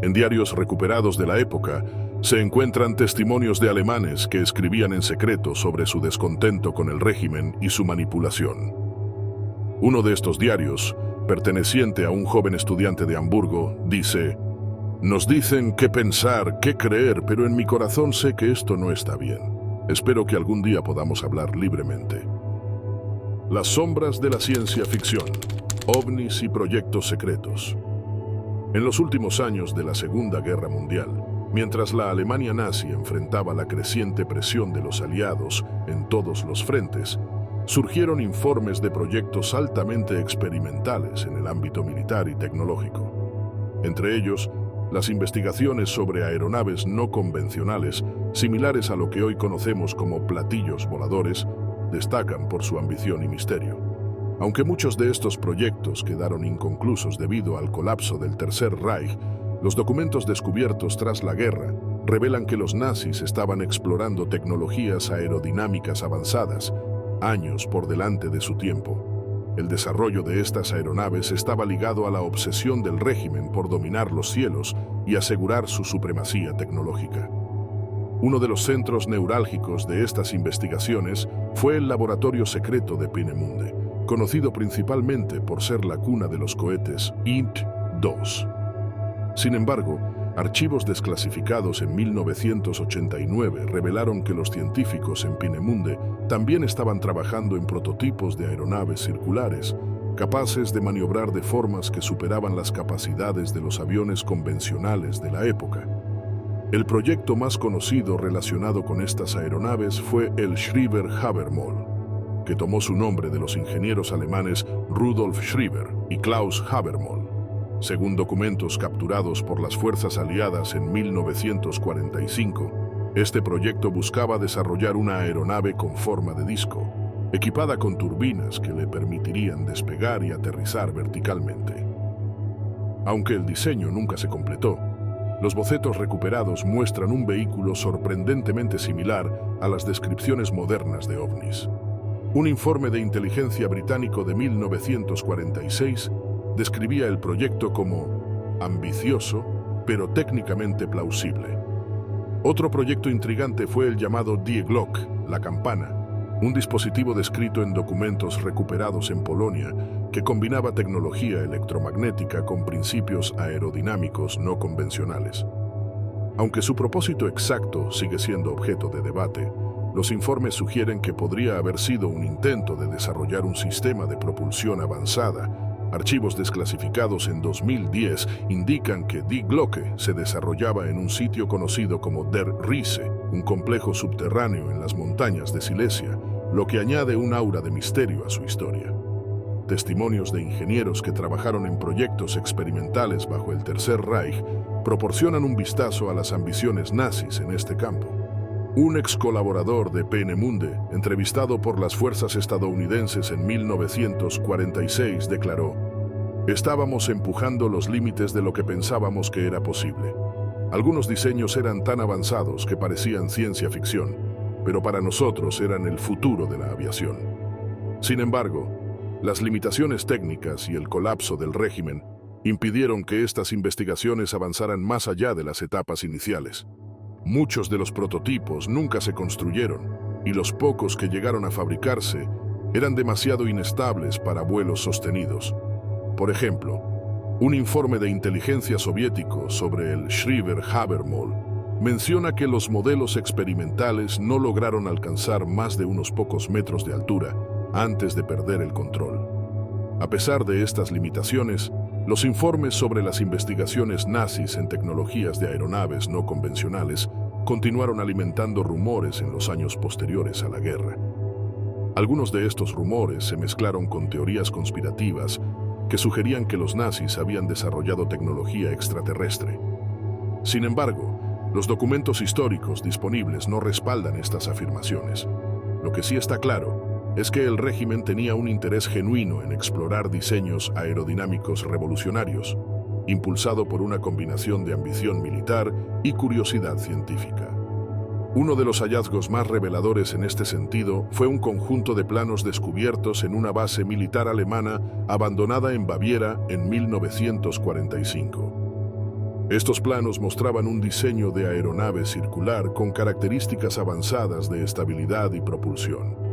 En diarios recuperados de la época, se encuentran testimonios de alemanes que escribían en secreto sobre su descontento con el régimen y su manipulación. Uno de estos diarios, perteneciente a un joven estudiante de Hamburgo, dice: «Nos dicen qué pensar, qué creer, pero en mi corazón sé que esto no está bien. Espero que algún día podamos hablar libremente». Las sombras de la ciencia ficción, ovnis y proyectos secretos. En los últimos años de la Segunda Guerra Mundial, mientras la Alemania nazi enfrentaba la creciente presión de los aliados en todos los frentes, surgieron informes de proyectos altamente experimentales en el ámbito militar y tecnológico. Entre ellos, las investigaciones sobre aeronaves no convencionales, similares a lo que hoy conocemos como platillos voladores, destacan por su ambición y misterio. Aunque muchos de estos proyectos quedaron inconclusos debido al colapso del Tercer Reich, los documentos descubiertos tras la guerra revelan que los nazis estaban explorando tecnologías aerodinámicas avanzadas, años por delante de su tiempo. El desarrollo de estas aeronaves estaba ligado a la obsesión del régimen por dominar los cielos y asegurar su supremacía tecnológica. Uno de los centros neurálgicos de estas investigaciones fue el laboratorio secreto de Peenemünde, conocido principalmente por ser la cuna de los cohetes Int-2. Sin embargo, archivos desclasificados en 1989 revelaron que los científicos en Peenemünde también estaban trabajando en prototipos de aeronaves circulares, capaces de maniobrar de formas que superaban las capacidades de los aviones convencionales de la época. El proyecto más conocido relacionado con estas aeronaves fue el Schreiber-Habermohl, que tomó su nombre de los ingenieros alemanes Rudolf Schreiber y Klaus Habermohl. Según documentos capturados por las fuerzas aliadas en 1945, este proyecto buscaba desarrollar una aeronave con forma de disco, equipada con turbinas que le permitirían despegar y aterrizar verticalmente. Aunque el diseño nunca se completó, los bocetos recuperados muestran un vehículo sorprendentemente similar a las descripciones modernas de ovnis. Un informe de inteligencia británico de 1946 describía el proyecto como ambicioso, pero técnicamente plausible. Otro proyecto intrigante fue el llamado Die Glock, la campana, un dispositivo descrito en documentos recuperados en Polonia que combinaba tecnología electromagnética con principios aerodinámicos no convencionales. Aunque su propósito exacto sigue siendo objeto de debate, los informes sugieren que podría haber sido un intento de desarrollar un sistema de propulsión avanzada. Archivos desclasificados en 2010 indican que Die Glocke se desarrollaba en un sitio conocido como Der Riese, un complejo subterráneo en las montañas de Silesia, lo que añade un aura de misterio a su historia. Testimonios de ingenieros que trabajaron en proyectos experimentales bajo el Tercer Reich proporcionan un vistazo a las ambiciones nazis en este campo. Un ex colaborador de Peenemünde, entrevistado por las fuerzas estadounidenses en 1946, declaró: "Estábamos empujando los límites de lo que pensábamos que era posible. Algunos diseños eran tan avanzados que parecían ciencia ficción, pero para nosotros eran el futuro de la aviación. Sin embargo, las limitaciones técnicas y el colapso del régimen impidieron que estas investigaciones avanzaran más allá de las etapas iniciales. Muchos de los prototipos nunca se construyeron y los pocos que llegaron a fabricarse eran demasiado inestables para vuelos sostenidos. Por ejemplo, un informe de inteligencia soviético sobre el Schriever Habermol menciona que los modelos experimentales no lograron alcanzar más de unos pocos metros de altura antes de perder el control. A pesar de estas limitaciones, los informes sobre las investigaciones nazis en tecnologías de aeronaves no convencionales continuaron alimentando rumores en los años posteriores a la guerra. Algunos de estos rumores se mezclaron con teorías conspirativas que sugerían que los nazis habían desarrollado tecnología extraterrestre. Sin embargo, los documentos históricos disponibles no respaldan estas afirmaciones. Lo que sí está claro es que el régimen tenía un interés genuino en explorar diseños aerodinámicos revolucionarios, impulsado por una combinación de ambición militar y curiosidad científica. Uno de los hallazgos más reveladores en este sentido fue un conjunto de planos descubiertos en una base militar alemana abandonada en Baviera en 1945. Estos planos mostraban un diseño de aeronave circular con características avanzadas de estabilidad y propulsión.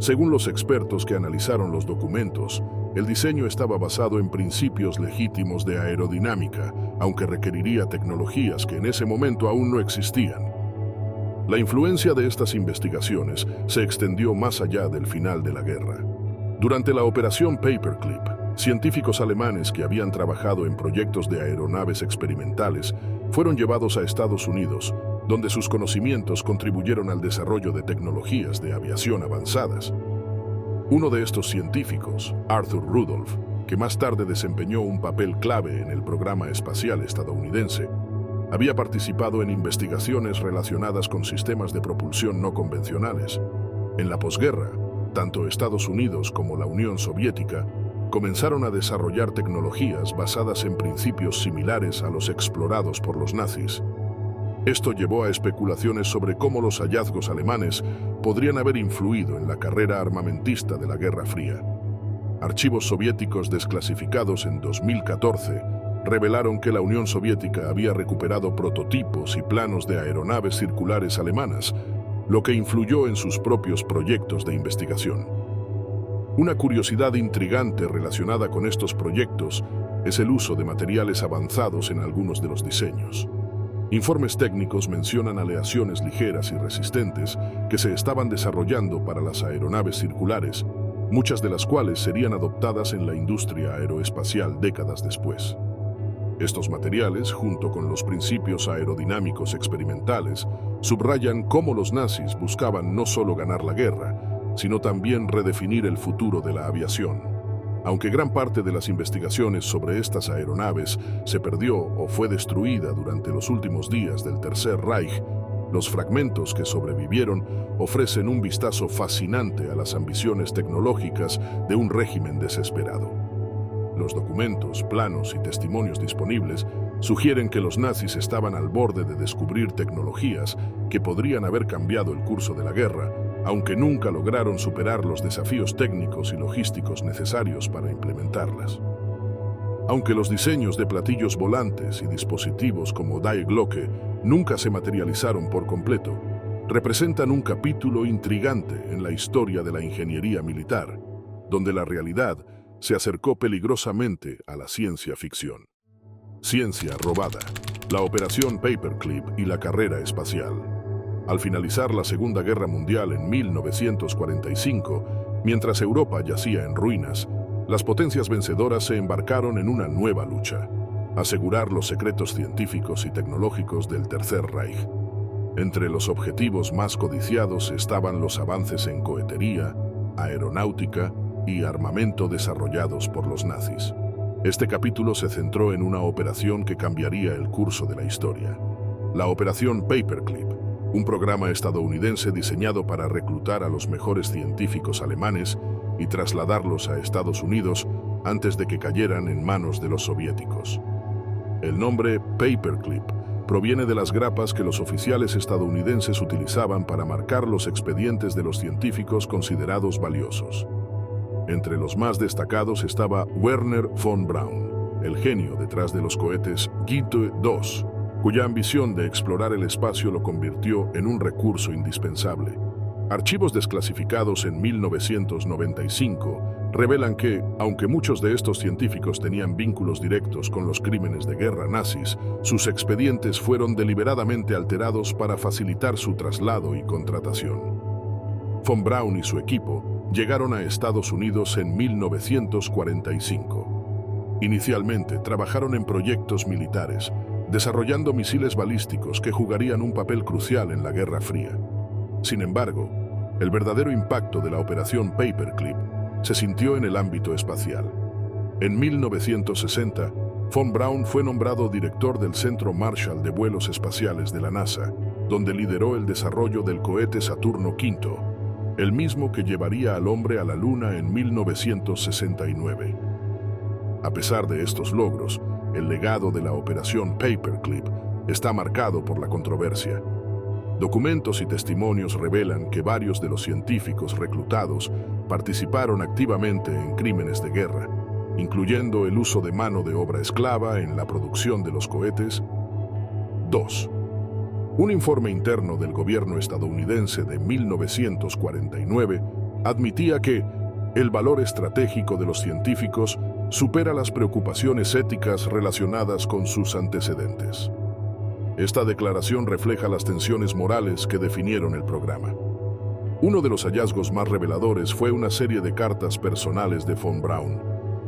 Según los expertos que analizaron los documentos, el diseño estaba basado en principios legítimos de aerodinámica, aunque requeriría tecnologías que en ese momento aún no existían. La influencia de estas investigaciones se extendió más allá del final de la guerra. Durante la Operación Paperclip, científicos alemanes que habían trabajado en proyectos de aeronaves experimentales fueron llevados a Estados Unidos, donde sus conocimientos contribuyeron al desarrollo de tecnologías de aviación avanzadas. Uno de estos científicos, Arthur Rudolph, que más tarde desempeñó un papel clave en el programa espacial estadounidense, había participado en investigaciones relacionadas con sistemas de propulsión no convencionales. En la posguerra, tanto Estados Unidos como la Unión Soviética comenzaron a desarrollar tecnologías basadas en principios similares a los explorados por los nazis. Esto llevó a especulaciones sobre cómo los hallazgos alemanes podrían haber influido en la carrera armamentista de la Guerra Fría. Archivos soviéticos desclasificados en 2014 revelaron que la Unión Soviética había recuperado prototipos y planos de aeronaves circulares alemanas, lo que influyó en sus propios proyectos de investigación. Una curiosidad intrigante relacionada con estos proyectos es el uso de materiales avanzados en algunos de los diseños. Informes técnicos mencionan aleaciones ligeras y resistentes que se estaban desarrollando para las aeronaves circulares, muchas de las cuales serían adoptadas en la industria aeroespacial décadas después. Estos materiales, junto con los principios aerodinámicos experimentales, subrayan cómo los nazis buscaban no solo ganar la guerra, sino también redefinir el futuro de la aviación. Aunque gran parte de las investigaciones sobre estas aeronaves se perdió o fue destruida durante los últimos días del Tercer Reich, los fragmentos que sobrevivieron ofrecen un vistazo fascinante a las ambiciones tecnológicas de un régimen desesperado. Los documentos, planos y testimonios disponibles sugieren que los nazis estaban al borde de descubrir tecnologías que podrían haber cambiado el curso de la guerra, aunque nunca lograron superar los desafíos técnicos y logísticos necesarios para implementarlas. Aunque los diseños de platillos volantes y dispositivos como Die Glocke nunca se materializaron por completo, representan un capítulo intrigante en la historia de la ingeniería militar, donde la realidad se acercó peligrosamente a la ciencia ficción. Ciencia robada. la Operación Paperclip y la carrera espacial. Al finalizar la Segunda Guerra Mundial en 1945, mientras Europa yacía en ruinas, las potencias vencedoras se embarcaron en una nueva lucha: asegurar los secretos científicos y tecnológicos del Tercer Reich. Entre los objetivos más codiciados estaban los avances en cohetería, aeronáutica y armamento desarrollados por los nazis. Este capítulo se centró en una operación que cambiaría el curso de la historia: la Operación Paperclip, un programa estadounidense diseñado para reclutar a los mejores científicos alemanes y trasladarlos a Estados Unidos antes de que cayeran en manos de los soviéticos. El nombre Paperclip proviene de las grapas que los oficiales estadounidenses utilizaban para marcar los expedientes de los científicos considerados valiosos. Entre los más destacados estaba Wernher von Braun, el genio detrás de los cohetes Gotha 2, cuya ambición de explorar el espacio lo convirtió en un recurso indispensable. Archivos desclasificados en 1995 revelan que, aunque muchos de estos científicos tenían vínculos directos con los crímenes de guerra nazis, sus expedientes fueron deliberadamente alterados para facilitar su traslado y contratación. Von Braun y su equipo llegaron a Estados Unidos en 1945. Inicialmente trabajaron en proyectos militares, desarrollando misiles balísticos que jugarían un papel crucial en la Guerra Fría. Sin embargo, el verdadero impacto de la Operación Paperclip se sintió en el ámbito espacial. En 1960, von Braun fue nombrado director del Centro Marshall de Vuelos Espaciales de la NASA, donde lideró el desarrollo del cohete Saturno V, el mismo que llevaría al hombre a la Luna en 1969. A pesar de estos logros, el legado de la Operación Paperclip está marcado por la controversia. Documentos y testimonios revelan que varios de los científicos reclutados participaron activamente en crímenes de guerra, incluyendo el uso de mano de obra esclava en la producción de los cohetes. 2. Un informe interno del gobierno estadounidense de 1949 admitía que el valor estratégico de los científicos supera las preocupaciones éticas relacionadas con sus antecedentes. Esta declaración refleja las tensiones morales que definieron el programa. Uno de los hallazgos más reveladores fue una serie de cartas personales de von Braun,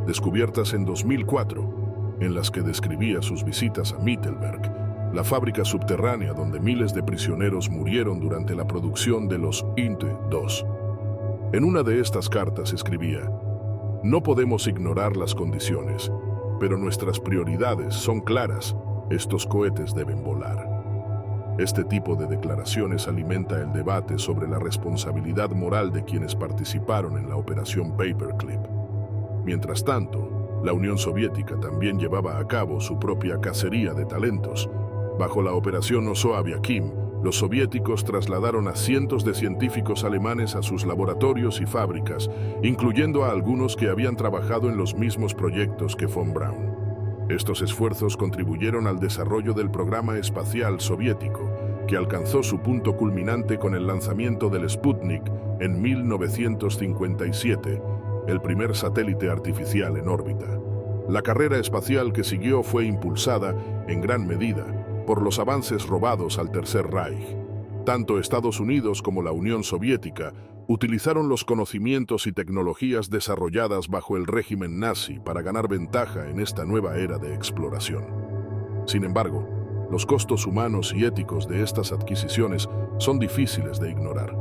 descubiertas en 2004, en las que describía sus visitas a Mittelberg, la fábrica subterránea donde miles de prisioneros murieron durante la producción de los Int-2. En una de estas cartas escribía: "No podemos ignorar las condiciones, pero nuestras prioridades son claras. Estos cohetes deben volar". Este tipo de declaraciones alimenta el debate sobre la responsabilidad moral de quienes participaron en la Operación Paperclip. Mientras tanto, la Unión Soviética también llevaba a cabo su propia cacería de talentos. Bajo la Operación Oso-Aviakim, los soviéticos trasladaron a cientos de científicos alemanes a sus laboratorios y fábricas, incluyendo a algunos que habían trabajado en los mismos proyectos que von Braun. Estos esfuerzos contribuyeron al desarrollo del programa espacial soviético, que alcanzó su punto culminante con el lanzamiento del Sputnik en 1957, el primer satélite artificial en órbita. La carrera espacial que siguió fue impulsada, en gran medida, por los avances robados al Tercer Reich. Tanto Estados Unidos como la Unión Soviética utilizaron los conocimientos y tecnologías desarrolladas bajo el régimen nazi para ganar ventaja en esta nueva era de exploración. Sin embargo, los costos humanos y éticos de estas adquisiciones son difíciles de ignorar.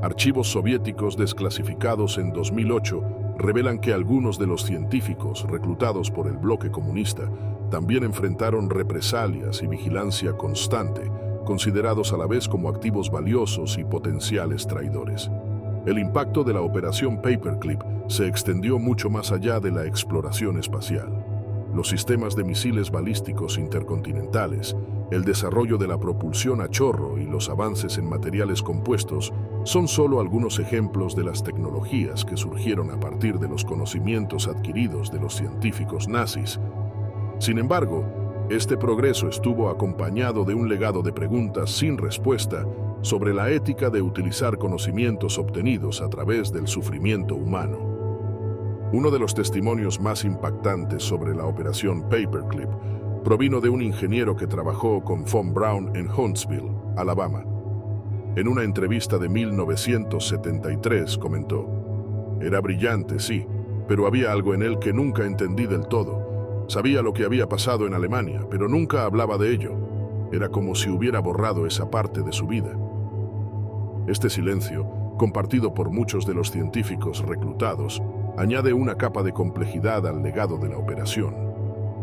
Archivos soviéticos desclasificados en 2008 revelan que algunos de los científicos reclutados por el bloque comunista también enfrentaron represalias y vigilancia constante, considerados a la vez como activos valiosos y potenciales traidores. El impacto de la Operación Paperclip se extendió mucho más allá de la exploración espacial. Los sistemas de misiles balísticos intercontinentales, el desarrollo de la propulsión a chorro y los avances en materiales compuestos son solo algunos ejemplos de las tecnologías que surgieron a partir de los conocimientos adquiridos de los científicos nazis. Sin embargo, este progreso estuvo acompañado de un legado de preguntas sin respuesta sobre la ética de utilizar conocimientos obtenidos a través del sufrimiento humano. Uno de los testimonios más impactantes sobre la Operación Paperclip provino de un ingeniero que trabajó con von Braun en Huntsville, Alabama. En una entrevista de 1973 comentó: «Era brillante, sí, pero había algo en él que nunca entendí del todo. Sabía lo que había pasado en Alemania, pero nunca hablaba de ello. Era como si hubiera borrado esa parte de su vida». Este silencio, compartido por muchos de los científicos reclutados, añade una capa de complejidad al legado de la operación.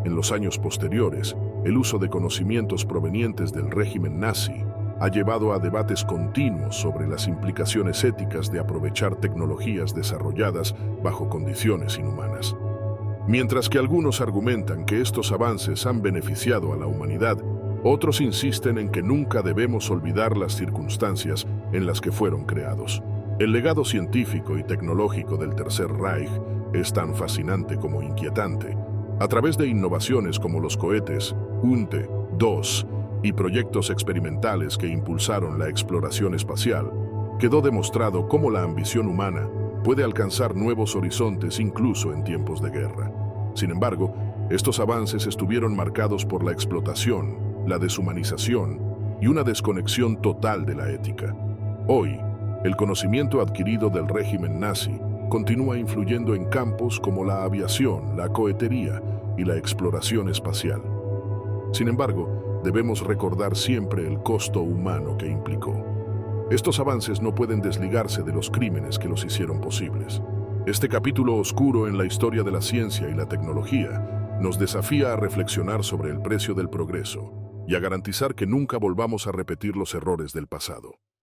En los años posteriores, el uso de conocimientos provenientes del régimen nazi ha llevado a debates continuos sobre las implicaciones éticas de aprovechar tecnologías desarrolladas bajo condiciones inhumanas. Mientras que algunos argumentan que estos avances han beneficiado a la humanidad, otros insisten en que nunca debemos olvidar las circunstancias en las que fueron creados. El legado científico y tecnológico del Tercer Reich es tan fascinante como inquietante. A través de innovaciones como los cohetes UNT-2 y proyectos experimentales que impulsaron la exploración espacial, quedó demostrado cómo la ambición humana puede alcanzar nuevos horizontes incluso en tiempos de guerra. Sin embargo, estos avances estuvieron marcados por la explotación, la deshumanización y una desconexión total de la ética. Hoy, el conocimiento adquirido del régimen nazi continúa influyendo en campos como la aviación, la cohetería y la exploración espacial. Sin embargo, debemos recordar siempre el costo humano que implicó. Estos avances no pueden desligarse de los crímenes que los hicieron posibles. Este capítulo oscuro en la historia de la ciencia y la tecnología nos desafía a reflexionar sobre el precio del progreso y a garantizar que nunca volvamos a repetir los errores del pasado.